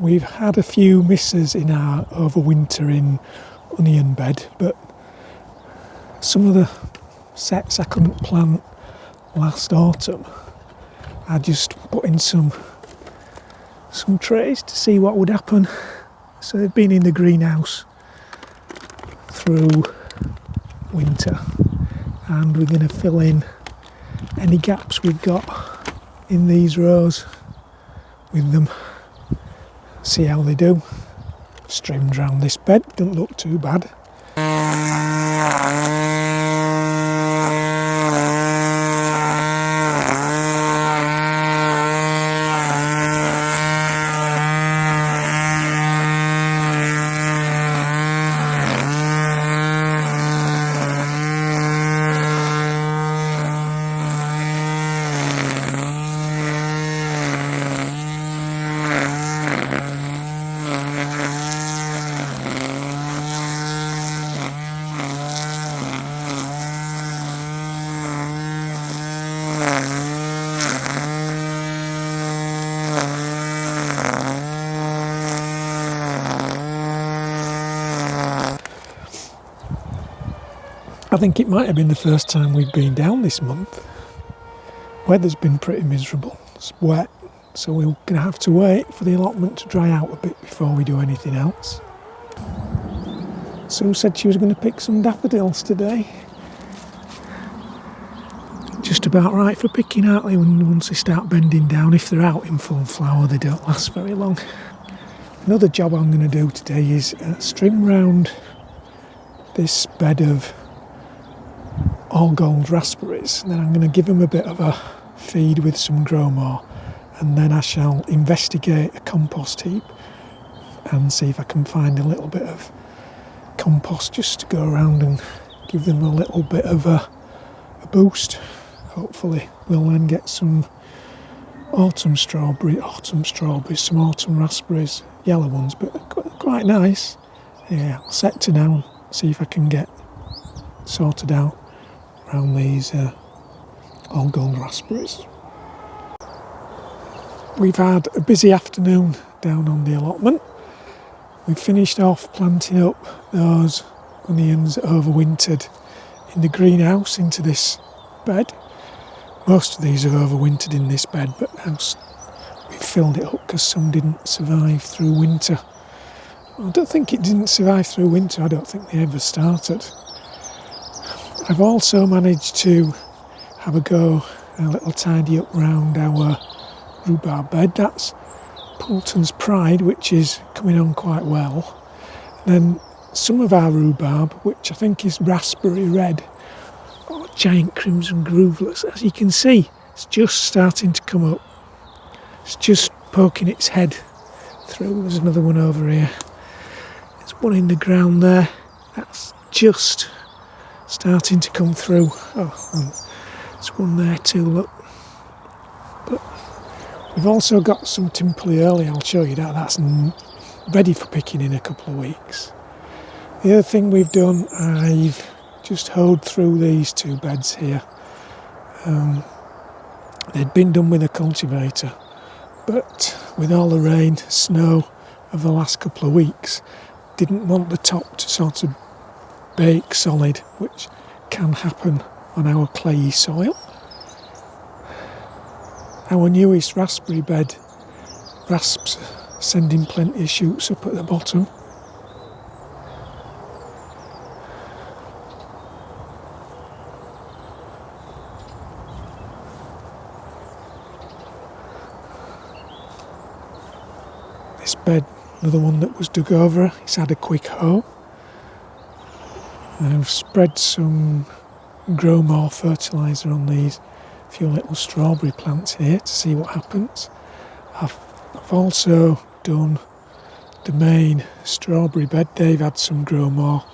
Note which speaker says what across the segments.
Speaker 1: We've had a few misses in our overwintering onion bed, but some of the sets I couldn't plant last autumn, I just put in some trays to see what would happen. So they've been in the greenhouse through winter, and we're going to fill in any gaps we've got in these rows with them. See how they do. Strimmed round this bed, doesn't look too bad. I think it might have been the first time we've been down this month. Weather's been pretty miserable. It's wet, so we're going to have to wait for the allotment to dry out a bit before we do anything else. Sue said she was going to pick some daffodils today. Just about right for picking, aren't they? Once they start bending down, if they're out in full flower, they don't last very long. Another job I'm going to do today is string round this bed of all gold raspberries, and then I'm going to give them a bit of a feed with some grow more, and then I shall investigate a compost heap and see if I can find a little bit of compost just to go around and give them a little bit of a boost. Hopefully we'll then get some autumn strawberries, some autumn raspberries, yellow ones, but quite nice. Yeah, I'll set to now and see if I can get sorted out around these all gold raspberries. We've had a busy afternoon down on the allotment. We've finished off planting up those onions that overwintered in the greenhouse into this bed. Most of these have overwintered in this bed, but now we've filled it up because some didn't survive through winter. I don't think it didn't survive through winter, I don't think they ever started. I've also managed to have a go, a little tidy up round our rhubarb bed. That's Poulton's Pride, which is coming on quite well. And then some of our rhubarb, which I think is raspberry red, or giant crimson grooveless, as you can see, it's just starting to come up. It's just poking its head through. There's another one over here. There's one in the ground there. That's just starting to come through. Oh, and there's one there too, look. But we've also got some Timperley early, I'll show you that. That's ready for picking in a couple of weeks. The other thing we've done, I've just hoed through these two beds here. They'd been done with a cultivator, but with all the rain, snow of the last couple of weeks, didn't want the top to sort of bake solid, which can happen on our clayey soil. Our newest raspberry bed, rasps sending plenty of shoots up at the bottom. This bed, another one that was dug over, it's had a quick hoe. And I've spread some grow more fertiliser on these few little strawberry plants here to see what happens. I've also done the main strawberry bed. They've had some grow more.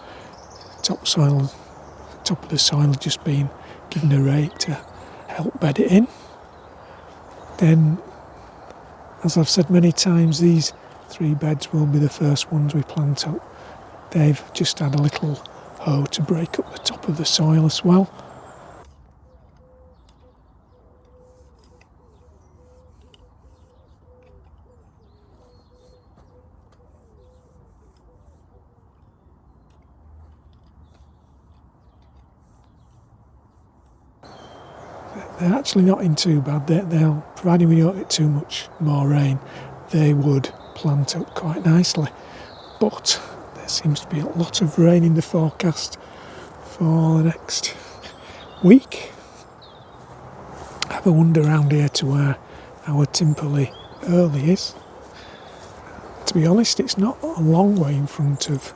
Speaker 1: Top of the soil just been given a rake to help bed it in. Then, as I've said many times, these three beds will be the first ones we plant up. They've just had a little hoe to break up the top of the soil as well. they're actually not in too bad. They'll, providing we don't get too much more rain, they would plant up quite nicely. But there seems to be a lot of rain in the forecast for the next week. I have a wander around here to where our Timperley early is. To be honest, it's not a long way in front of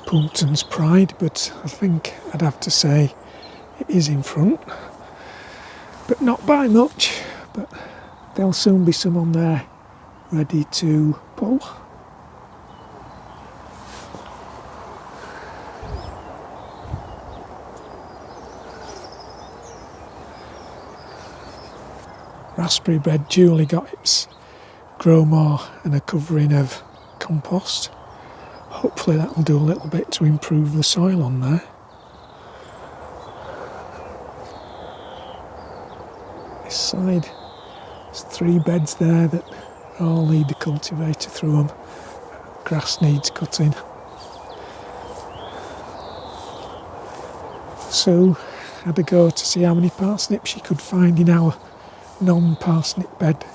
Speaker 1: Poulton's Pride, but I think I'd have to say it is in front. But not by much, but there'll soon be some on there ready to pull. Raspberry bed duly got its grow more and a covering of compost. Hopefully that will do a little bit to improve the soil on there. This side, there's 3 beds there that all need the cultivator through them. Grass needs cutting. So had a go to see how many parsnips she could find in our non-parsnip bed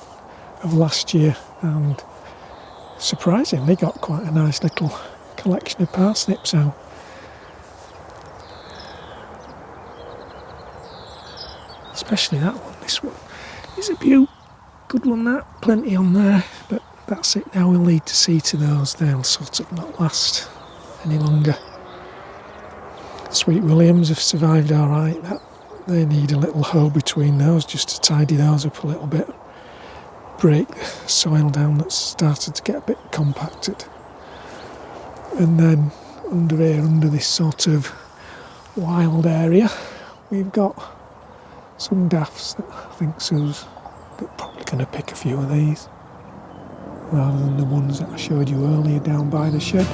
Speaker 1: of last year, and surprisingly got quite a nice little collection of parsnips out. Especially that one. This one is a good one, that. Plenty on there, but that's it now. We'll need to see to those. They'll sort of not last any longer. Sweet Williams have survived alright. They need a little hoe between those just to tidy those up a little bit. Break the soil down that's started to get a bit compacted. And then under here, under this sort of wild area, we've got some daffs that I think Sue's probably going to pick a few of these rather than the ones that I showed you earlier down by the shed.